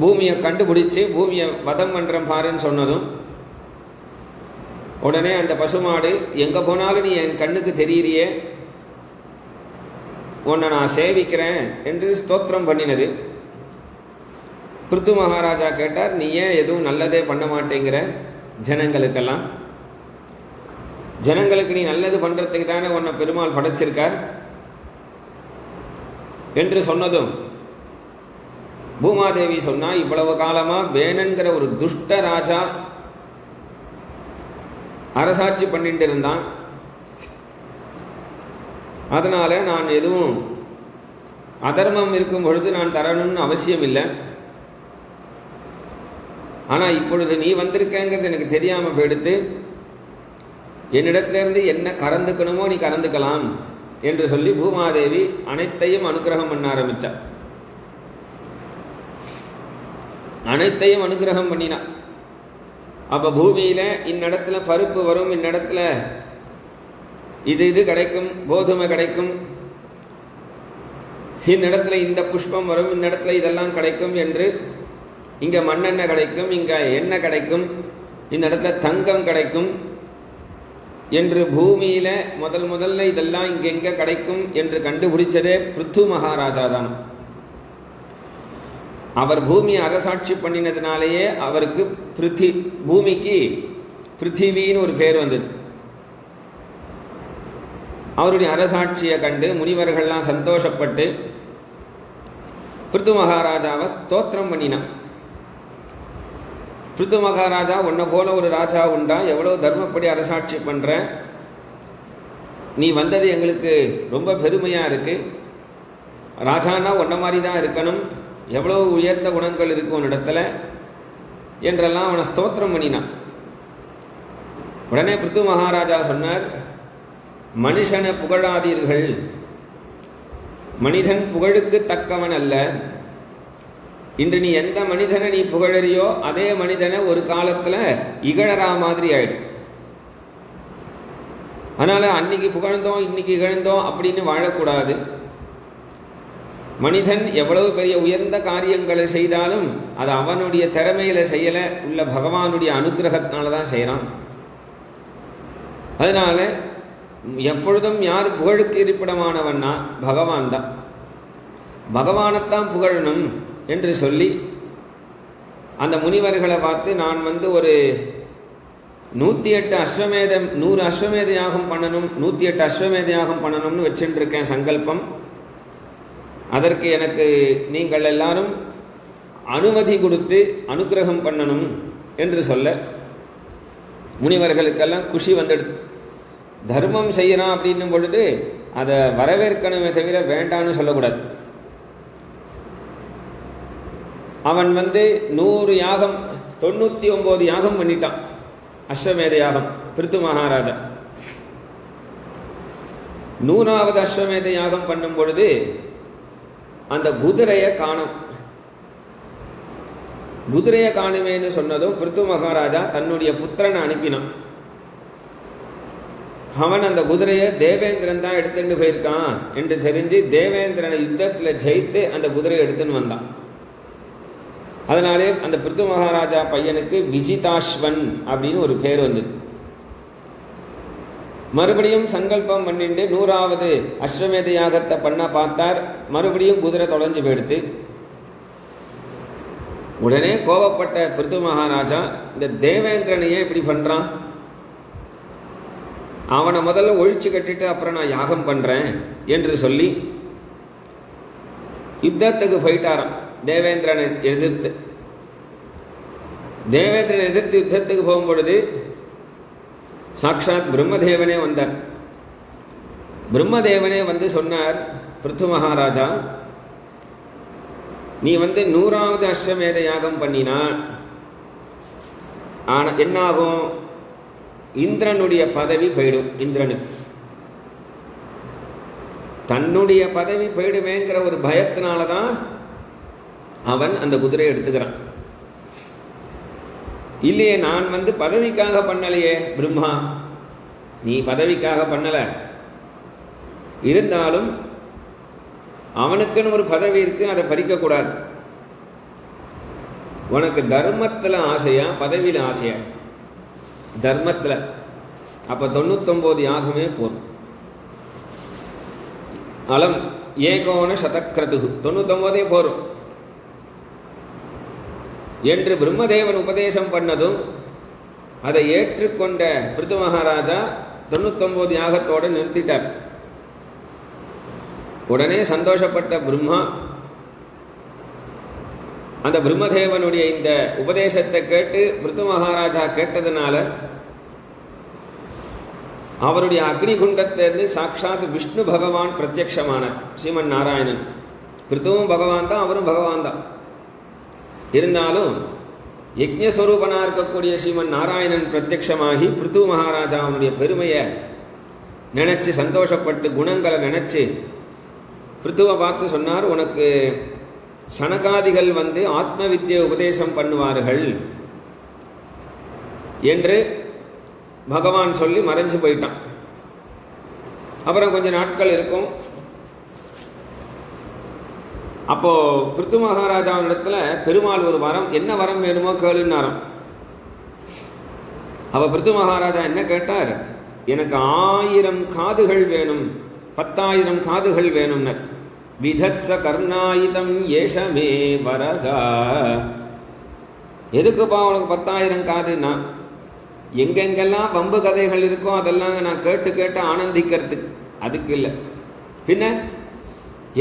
S1: பூமியை கண்டுபிடிச்சி பூமியை வதம் பண்ணுறேன் பாருன்னு சொன்னதும் உடனே அந்த பசுமாடு எங்கே போனாலும் நீ என் கண்ணுக்கு தெரியிறியே, உன்னை நான் சேவிக்கிறேன் என்று ஸ்தோத்திரம் பண்ணினது. பிருத்து மகாராஜா கேட்டார், நீ ஏன் எதுவும் நல்லதே பண்ண மாட்டேங்கிற ஜனங்களுக்கெல்லாம்? ஜனங்களுக்கு நீ நல்லது பண்ணுறதுக்கு தானே உன்னை பெருமாள் படைச்சிருக்கார் என்று சொன்னதும் பூமாதேவி சொன்னா, இவ்வளவு காலமாக வேணன்கிற ஒரு துஷ்ட ராஜா அரசாட்சி பண்ணிட்டு இருந்தான். அதனால் நான் எதுவும் அதர்மம் இருக்கும் பொழுது நான் தரணும்னு அவசியம் இல்லை. ஆனால் இப்பொழுது நீ வந்திருக்கேங்கிறது எனக்கு தெரியாமல் போயிடுத்து. என்னிடத்திலிருந்து என்ன கறந்துக்கணுமோ நீ கறந்துக்கலாம் என்று சொல்லி பூமாதேவி அனைத்தையும் அனுகிரகம் பண்ண ஆரம்பித்தார். அனைத்தையும் அனுகிரகம் பண்ணினான். அப்போ பூமியில் இன்னிடத்துல பருப்பு வரும், இன்னிடத்துல இது கிடைக்கும், கோதுமை கிடைக்கும், இன்னிடத்துல இந்த புஷ்பம் வரும், இன்னிடத்துல இதெல்லாம் கிடைக்கும் என்று, இங்கே மண்ணெண்ணெய் கிடைக்கும், இங்கே எண்ணெய் கிடைக்கும், இந்த இடத்துல தங்கம் கிடைக்கும் என்று பூமியில் முதல்ல இதெல்லாம் இங்கே கிடைக்கும் என்று கண்டுபிடிச்சதே பிருத்து மகாராஜா தான். அவர் பூமியை அரசாட்சி பண்ணினதுனாலேயே அவருக்கு பூமிக்கு பிருத்திவின்னு ஒரு பேர் வந்தது. அவருடைய அரசாட்சியை கண்டு முனிவர்கள்லாம் சந்தோஷப்பட்டு பிருத்து மகாராஜாவை ஸ்தோத்திரம் பண்ணினான். பிருத்து மகாராஜா, உன்னை போல ஒரு ராஜா உண்டா? எவ்வளோ தர்மப்படி அரசாட்சி பண்ணுற, நீ வந்தது எங்களுக்கு ரொம்ப பெருமையாக இருக்குது. ராஜானா உன்ன மாதிரி தான் இருக்கணும், எவ்வளோ உயர்ந்த குணங்கள் இருக்கும் உன்னிடத்துல என்றெல்லாம் அவனை ஸ்தோத்திரம் பண்ணினான். உடனே பிருத்து மகாராஜா சொன்னார், மனுஷனை புகழாதீர்கள், மனிதன் புகழுக்கு தக்கவன் அல்ல. இன்று நீ எந்த மனிதனை நீ புகழறியோ அதே மனிதனை ஒரு காலத்தில் இகழறா மாதிரி ஆயிடும். அதனால் அன்னைக்கு புகழ்ந்தோம் இன்னைக்கு இகழ்ந்தோம் அப்படின்னு வாழக்கூடாது. மனிதன் எவ்வளவு பெரிய உயர்ந்த காரியங்களை செய்தாலும் அது அவனுடைய திறமையில் செய்யலை, உள்ள பகவானுடைய அனுகிரகத்தினால தான் செய்கிறான். அதனால் எப்பொழுதும் யார் புகழுக்கு இருப்பிடமானவன்னா பகவான் தான். பகவானைத்தான் புகழணும் என்று சொல்லி அந்த முனிவர்களை பார்த்து, நான் ஒரு 108 அஸ்வமேதம் 100 அஸ்வமேத யாகம் பண்ணணும், 108 அஸ்வமேத யாகம் பண்ணணும்னு வச்சுட்டுருக்கேன் சங்கல்பம். அதற்கு எனக்கு நீங்கள் எல்லாரும் அனுமதி கொடுத்து அனுகிரகம் பண்ணணும் என்று சொல்ல முனிவர்களுக்கெல்லாம் குஷி வந்துடுது. தர்மம் செய்யணும் அப்படின்னும் பொழுது அதை வரவேற்கணுமே தவிர வேண்டான்னு சொல்லக்கூடாது. அவன் 100 யாகம் 99 யாகம் பண்ணிட்டான். அஸ்வமேத யாகம் பிருத்து மகாராஜா. 100வது அஸ்வமேத யாகம் பண்ணும் பொழுது அந்த குதிரையை காணும். குதிரையை காணுமேன்னு சொன்னதும் பிருத்து மகாராஜா தன்னுடைய புத்திரனை அனுப்பினான். அவன் அந்த குதிரையை தேவேந்திரன் தான் எடுத்துட்டு போயிருக்கான் என்று தெரிஞ்சு தேவேந்திரனை யுத்தத்தில் ஜெயித்து அந்த குதிரையை எடுத்துன்னு வந்தான். அதனாலே அந்த பிருத்து மகாராஜா பையனுக்கு விஜிதாஸ்வன் அப்படின்னு ஒரு பேர் வந்தது. மறுபடியும் சங்கல்பம் பண்ணிட்டு 100வது அஸ்வமேத யாகத்தை பண்ண பார்த்தார். மறுபடியும் குதிரை தொலைஞ்சு போயிடுத்து. உடனே கோபப்பட்ட பிருத்து மகாராஜா இந்த தேவேந்திரனையே இப்படி பண்ணுறான், அவனை முதல்ல ஒழிச்சு கட்டிட்டு அப்புறம் நான் யாகம் பண்ணுறேன் என்று சொல்லி யுத்தத்துக்கு போயிட்டாராம். தேவேந்திரனை எதிர்த்து யுத்தத்துக்கு போகும்பொழுது சாக்ஷாத் பிரம்மதேவனே வந்தார். பிரம்மதேவனே சொன்னார், பிருத்து மகாராஜா, நீ 100வது அஸ்வமேத யாகம் பண்ணினா என்னாகும்? இந்திரனுடைய பதவி போயிடும். இந்திரனுக்கு தன்னுடைய பதவி போயிடுமேங்கிற ஒரு பயத்தினால தான் அவன் அந்த குதிரையை எடுத்துக்கிறான். இல்லையே, நான் பதவிக்காக பண்ணலையே பிரம்மா, நீ பதவிக்காக பண்ணலை. இருந்தாலும் அவனுக்குன்னு ஒரு பதவி இருக்கு, அதை பறிக்கக்கூடாது. உனக்கு தர்மத்தில் ஆசையா பதவியில் ஆசையா? தர்மத்தில். அப்போ 99 யாகமே போதும். அலம் ஏகோன சதக்ரது 99 போரும் என்று பிரம்மதேவன் உபதேசம் பண்ணதும் அதை ஏற்றுக்கொண்ட பிருத்து மகாராஜா 99 யாகத்தோடு நிறுத்திட்டார். உடனே சந்தோஷப்பட்ட பிரம்மா அந்த பிரம்மதேவனுடைய இந்த உபதேசத்தை கேட்டு பிருத்து மகாராஜா கேட்டதுனால அவருடைய அக்னி குண்டத்திலிருந்து சாட்சாத் விஷ்ணு பகவான் பிரத்யக்ஷமானார். ஸ்ரீமன் நாராயணன் பிருத்துவும் பகவான் தான், அவரும் பகவான் தான். இருந்தாலும் யஜ்ஞஸ்வரூபனாக இருக்கக்கூடிய ஸ்ரீமன் நாராயணன் பிரத்யக்ஷமாகி பிருத்து மகாராஜாவுடைய பெருமையை நினச்சி சந்தோஷப்பட்டு குணங்களை நினச்சி பிருத்துவை பார்த்து சொன்னார், உனக்கு சனகாதிகள் ஆத்ம வித்யை உபதேசம் பண்ணுவார்கள் என்று பகவான் சொல்லி மறைஞ்சு போயிட்டான். அப்புறம் கொஞ்சம் நாட்கள் இருக்கும். அப்போது பிருத்து மகாராஜாவினிடத்துல பெருமாள் ஒரு வரம், என்ன வரம் வேணுமோ கேளுன்னாராம். அப்போ பிருத்து மகாராஜா என்ன கேட்டார், எனக்கு 1000 காதுகள் வேணும், 10,000 காதுகள் வேணும்னு. விதத்ஸ கர்ணாயுதம் ஏஷமே வரகா. எதுக்குப்பா உனக்கு 10,000 காதுன்னா, எங்கெங்கெல்லாம் வம்பு கதைகள் இருக்கோ அதெல்லாம் நான் கேட்டு கேட்டு ஆனந்திக்கிறதுக்கு, அதுக்கு இல்லை. பின்ன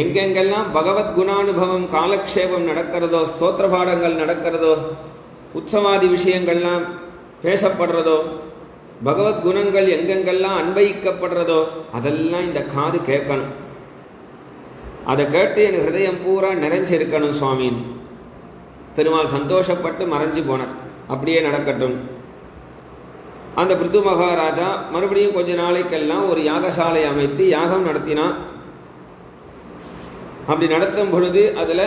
S1: எங்கெங்கெல்லாம் பகவத் குணானுபவம் காலக்ஷேபம் நடக்கிறதோ, ஸ்தோத்திர பாடங்கள் நடக்கிறதோ, உற்சவாதி விஷயங்கள்லாம் பேசப்படுறதோ, பகவத் குணங்கள் எங்கெங்கெல்லாம் அன்வயிக்கப்படுறதோ அதெல்லாம் இந்த காது கேட்கணும். அதை கேட்டு என் ஹிருதயம் பூரா நிறைஞ்சிருக்கணும் சுவாமின். பெருமாள் சந்தோஷப்பட்டு மறைஞ்சு போனார். அப்படியே நடக்கட்டும். அந்த பிருத்து மகாராஜா மறுபடியும் கொஞ்ச நாளைக்கெல்லாம் ஒரு யாகசாலை அமைத்து யாகம் நடத்தினான். அப்படி நடத்தும் பொழுது அதில்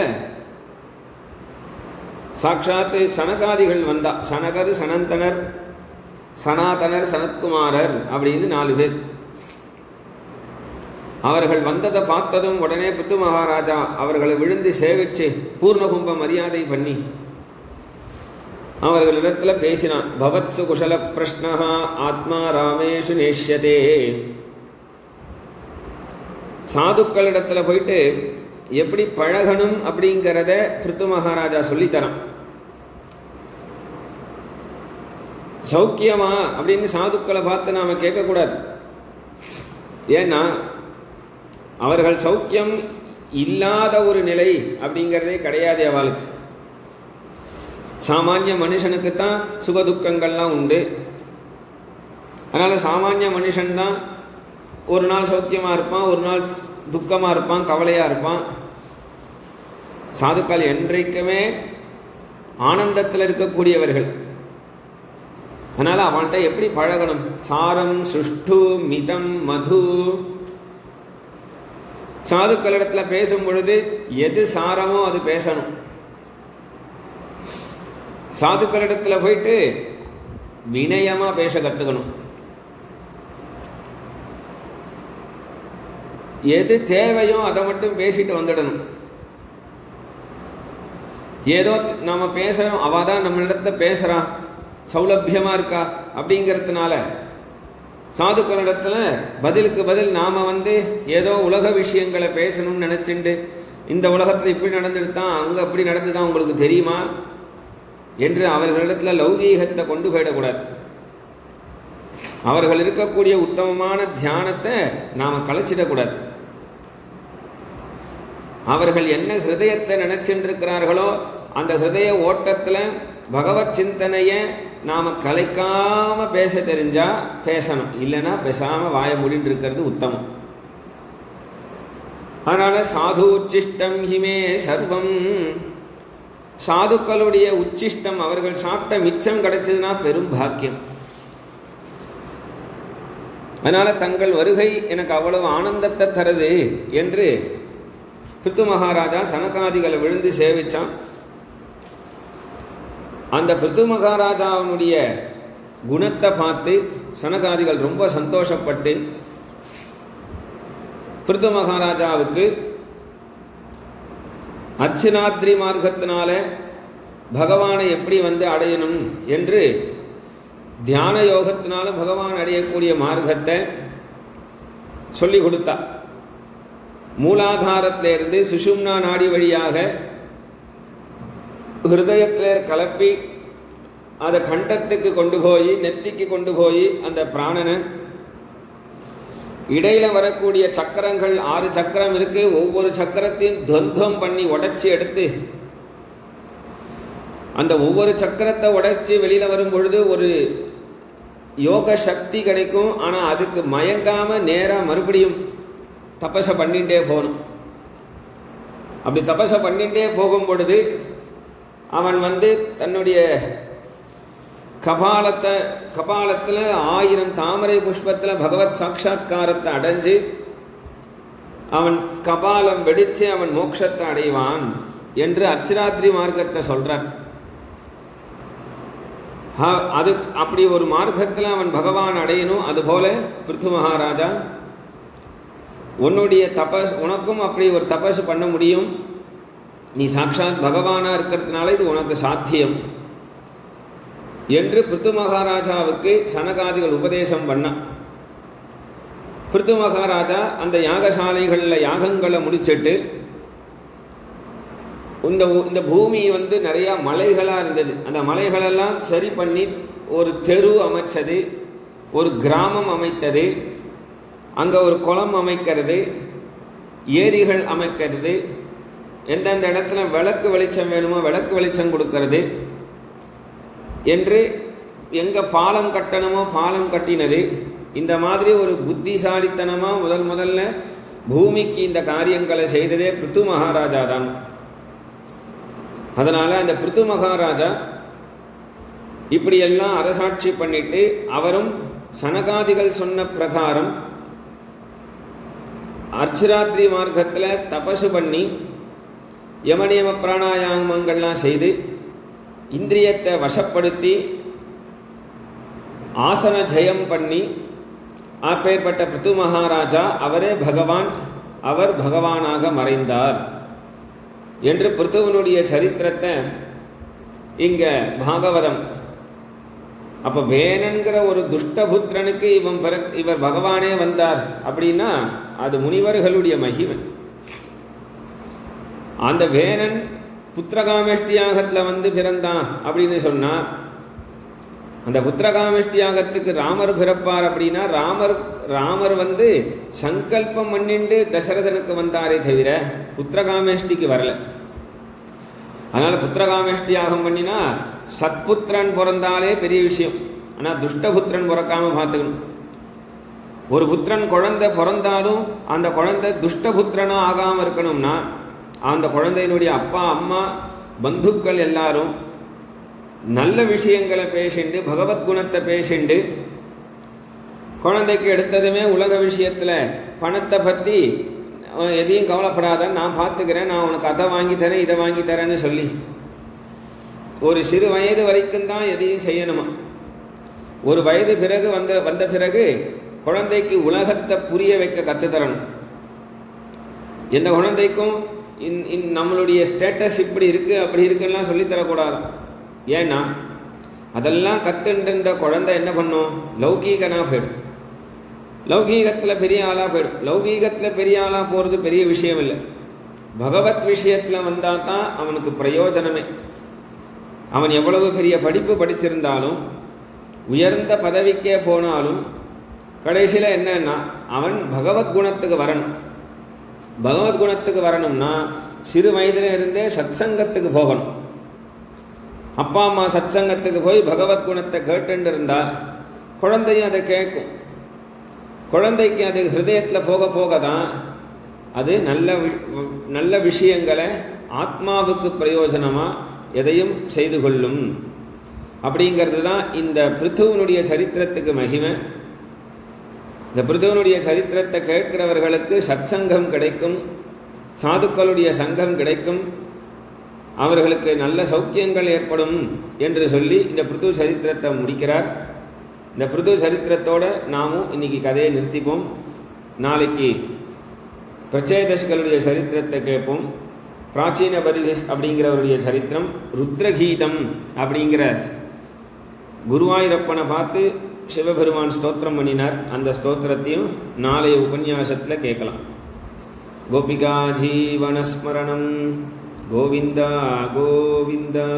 S1: சாட்சாத்து சனகாதிகள் வந்தா. சனகர், சனந்தனர், சனாதனர், சனத்குமாரர் அப்படின்னு 4 பேர். அவர்கள் வந்ததை பார்த்ததும் உடனே பிருத்து மகாராஜா அவர்களை விழுந்து சேவிச்சு பூர்ணகும்ப மரியாதை பண்ணி அவர்களிடத்தில் பேசினான். பவத்சு குஷல பிரஷ்னா ஆத்மா ராமேஷு நேஷ்யதே. சாதுக்களிடத்தில் போயிட்டு எப்படி பழகணும் அப்படிங்கிறத பிருத்து மகாராஜா சொல்லித்தரான். சௌக்கியமா அப்படின்னு சாதுக்களை பார்த்து நாம் கேட்கக்கூடாது. ஏன்னா அவர்கள் சௌக்கியம் இல்லாத ஒரு நிலை அப்படிங்கிறதே கிடையாது அவளுக்கு. சாமானிய மனுஷனுக்குத்தான் சுகதுக்கங்கள்லாம் உண்டு. அதனால் சாமானிய மனுஷன்தான் ஒரு நாள் சௌக்கியமாக இருப்பான், ஒரு நாள் துக்கமாக இருப்பான், கவலையாக இருப்பான். சாதுக்கள் என்றைக்குமே ஆனந்தத்தில் இருக்கக்கூடியவர்கள். அதனால் அவன்கிட்ட எப்படி பழகணும்? சாரம் சுஷ்டு மிதம் மது. சாதுக்களிடத்தில் பேசும் பொழுது எது சாரமோ அது பேசணும். சாதுக்களிடத்தில் போயிட்டு வினயமாக பேச கற்றுக்கணும். எது தேவையோ அதை மட்டும் பேசிட்டு வந்துடணும். ஏதோ நாம் பேசுகிறோம், அவள் தான் நம்மளிடத்த பேசுகிறான், சௌலபியமாக இருக்கா அப்படிங்கிறதுனால சாதுக்களிடத்தில் பதிலுக்கு பதில் நாம் ஏதோ உலக விஷயங்களை பேசணும்னு நினச்சிண்டு, இந்த உலகத்தில் இப்படி நடந்துடுதான், அங்கே அப்படி நடந்து தான் உங்களுக்கு தெரியுமா என்று அவர்களிடத்தில் லௌகீகத்தை கொண்டு போயிடக்கூடாது. அவர்கள் இருக்கக்கூடிய உத்தமமான தியானத்தை நாம் கலைச்சிடக்கூடாது. அவர்கள் என்ன ஹிருதயத்தில் நினைச்சிருக்கிறார்களோ அந்த ஹிருதய ஓட்டத்தில் பகவத் சிந்தனையை நாம் கலைக்காமல் பேச தெரிஞ்சால் பேசணும், இல்லைன்னா பேசாமல் வாய முடின்னு இருக்கிறது உத்தமம். அதனால் சாது உச்சிஷ்டம் ஹிமே சர்வம். சாதுக்களுடைய உச்சிஷ்டம், அவர்கள் சாப்பிட்ட மிச்சம் கிடைச்சதுன்னா பெரும் பாக்கியம். அதனால் தங்கள் வருகை எனக்கு அவ்வளவு ஆனந்தத்தை தருது என்று பிருத்து மகாராஜா சனகாதிகளை விழுந்து சேவிச்சான். அந்த பிருத்து மகாராஜாவுடைய குணத்தை பார்த்து சனகாதிகள் ரொம்ப சந்தோஷப்பட்டு பிருத்து மகாராஜாவுக்கு அர்ச்சனாத்ரி மார்க்கத்தினால பகவானை எப்படி அடையணும் என்று தியான யோகத்தினால பகவான் அடையக்கூடிய மார்க்கத்தை சொல்லி கொடுத்தா. மூலாதாரத்திலிருந்து சுஷும்னா நாடி வழியாக ஹிருதயத்தில் கலப்பி அதை கண்டத்துக்கு கொண்டு போய் நெத்திக்கு கொண்டு போய் அந்த பிராணனை இடையில் வரக்கூடிய சக்கரங்கள் 6 சக்கரம் இருக்கு. ஒவ்வொரு சக்கரத்தையும் துவந்தம் பண்ணி உடைச்சி எடுத்து அந்த ஒவ்வொரு சக்கரத்தை உடைச்சி வெளியில் வரும் பொழுது ஒரு யோக சக்தி கிடைக்கும். ஆனால் அதுக்கு மயங்காமல் நேராக மறுபடியும் தபஸை பண்ணிகிட்டே போகணும். அப்படி தபஸை பண்ணிகிட்டே போகும் பொழுது அவன் தன்னுடைய கபாலத்தில் 1000 தாமரை புஷ்பத்தில் பகவத் சாட்சா்காரத்தை அடைஞ்சு அவன் கபாலம் வெடித்து அவன் மோட்சத்தை அடைவான் என்று அர்ச்சராத்திரி மார்க்கத்தை சொல்கிறார். அது அப்படி ஒரு மார்க்கத்தில் அவன் பகவான் அடையணும். அதுபோல பிருத்து மகாராஜா உன்னுடைய உனக்கும் அப்படி ஒரு தபஸ் பண்ண முடியும். நீ சாட்சாத் பகவானாக இருக்கிறதுனால இது உனக்கு சாத்தியம் என்று பிருத்து மகாராஜாவுக்கு சனகாதிகள் உபதேசம் பண்ணான். பிருத்து மகாராஜா அந்த யாகசாலைகளில் யாகங்களை முடிச்சிட்டு இந்த பூமி நிறையா மலைகளாக இருந்தது. அந்த மலைகளெல்லாம் சரி பண்ணி ஒரு தெரு அமைச்சது, ஒரு கிராமம் அமைத்தது, அங்கே ஒரு குளம் அமைக்கிறது, ஏரிகள் அமைக்கிறது, எந்தெந்த இடத்துல விளக்கு வெளிச்சம் வேணுமோ விளக்கு வெளிச்சம் கொடுக்கறது என்று எங்கே பாலம் கட்டணுமோ பாலம் கட்டினது. இந்த மாதிரி ஒரு புத்திசாலித்தனமாக முதல்ல பூமிக்கு இந்த காரியங்களை செய்ததே பிருத்து மகாராஜா தான். அதனால் அந்த பிருத்து மகாராஜா இப்படியெல்லாம் அரசாட்சி பண்ணிட்டு அவரும் சனகாதிகள் சொன்ன பிரகாரம் அர்ச்சராத்திரி மார்க்கத்தில் தபசு பண்ணி யமநியம பிராணாயாமங்கள்லாம் செய்து இந்திரியத்தை வசப்படுத்தி ஆசன ஜெயம் பண்ணி அப்பேற்பட்ட பிருத்து மகாராஜா அவரே பகவான், அவர் பகவானாக மறைந்தார் என்று பிருத்துவனுடைய சரித்திரத்தை இங்கே பாகவதம். அப்போ வேணன்கிற ஒரு துஷ்டபுத்திரனுக்கு இவர் பகவானே வந்தார் அப்படின்னா அது முனிவர்களுடைய மகிமை. அந்த வேணன் புத்திரகாமேஷ்டியாகத்தில் பிறந்தான் அப்படின்னு சொன்னால் அந்த புத்திரகாமேஷ்டியாகத்துக்கு ராமர் பிறப்பார் அப்படின்னா ராமர் சங்கல்பம் பண்ணிண்டு தசரதனுக்கு வந்தாரே தவிர புத்திரகாமேஷ்டிக்கு வரல. அதனால் புத்திரகாமேஷ்டியாகம் பண்ணினா சத்புத்திரன் பிறந்தாலே பெரிய விஷயம். ஆனால் துஷ்டபுத்திரன் பிறக்காமல் பார்த்துக்கணும். ஒரு புத்திரன் குழந்தை பிறந்தாலும் அந்த குழந்தை துஷ்டபுத்திரனாக ஆகாமல் இருக்கணும்னா அந்த குழந்தையினுடைய அப்பா அம்மா பந்துக்கள் எல்லாரும் நல்ல விஷயங்களை பேசிண்டு பகவத்குணத்தை பேசிண்டு குழந்தைக்கு எடுத்ததுமே உலக விஷயத்தில் பணத்தை பற்றி எதையும் கவலைப்படாத, நான் பார்த்துக்கிறேன், நான் உனக்கு அதை வாங்கித்தரேன் இதை வாங்கித்தரேன்னு சொல்லி ஒரு சிறு வயது வரைக்கும் தான் எதையும் செய்யணுமா. ஒரு வயது பிறகு வந்த பிறகு குழந்தைக்கு உலகத்தை புரிய வைக்க கற்றுத்தரணும். எந்த குழந்தைக்கும் நம்மளுடைய ஸ்டேட்டஸ் இப்படி இருக்குது அப்படி இருக்குன்னா சொல்லித்தரக்கூடாது. ஏன்னா அதெல்லாம் கற்றுன்ற குழந்தை என்ன பண்ணும், லௌகீகனாக போயிடும், லௌகீகத்தில் பெரிய ஆளாக போயிடும். லௌகீகத்தில் பெரிய ஆளாக போகிறது பெரிய விஷயம் இல்லை, பகவத் விஷயத்தில் வந்தால் தான் அவனுக்கு பிரயோஜனமே. அவன் எவ்வளவு பெரிய படிப்பு படிச்சிருந்தாலும் உயர்ந்த பதவிக்கே போனாலும் கடைசியில் என்னன்னா அவன் பகவத்குணத்துக்கு வரணும். பகவத்குணத்துக்கு வரணும்னா சிறு வயதில் இருந்தே சத்சங்கத்துக்கு போகணும். அப்பா அம்மா சத்சங்கத்துக்கு போய் பகவத்குணத்தை கேட்டுன்னு இருந்தால் குழந்தையும் அதை கேட்கும். குழந்தைக்கு அது ஹிருதயத்தில் போக போக தான் அது நல்ல விஷயங்களை ஆத்மாவுக்கு பிரயோஜனமாக எதையும் செய்து கொள்ளும். அப்படிங்கிறது தான் இந்த பிருத்துவனுடைய சரித்திரத்துக்கு மகிமை. இந்த பிருத்துவனுடைய சரித்திரத்தை கேட்கிறவர்களுக்கு சத்சங்கம் கிடைக்கும், சாதுக்களுடைய சங்கம் கிடைக்கும், அவர்களுக்கு நல்ல சௌக்கியங்கள் ஏற்படும் என்று சொல்லி இந்த பிருத்துவ சரித்திரத்தை முடிக்கிறார். இந்த பிருத்துவ சரித்திரத்தோடு நாமும் இன்றைக்கி கதையை நிறுத்திப்போம். நாளைக்கு பிரச்சேதஸ்களுடைய சரித்திரத்தை கேட்போம். பிராச்சீன பரிகஸ் அப்படிங்கிறவருடைய சரித்திரம், ருத்ரகீதம் அப்படிங்கிற குருவாயூரப்பனை பார்த்து சிவபெருமான் ஸ்தோத்திரம் பண்ணினார். அந்த ஸ்தோத்திரத்தையும் நாளைய உபன்யாசத்தில் கேட்கலாம். கோபிகா ஜீவனஸ்மரணம் கோவிந்தா கோவிந்தா.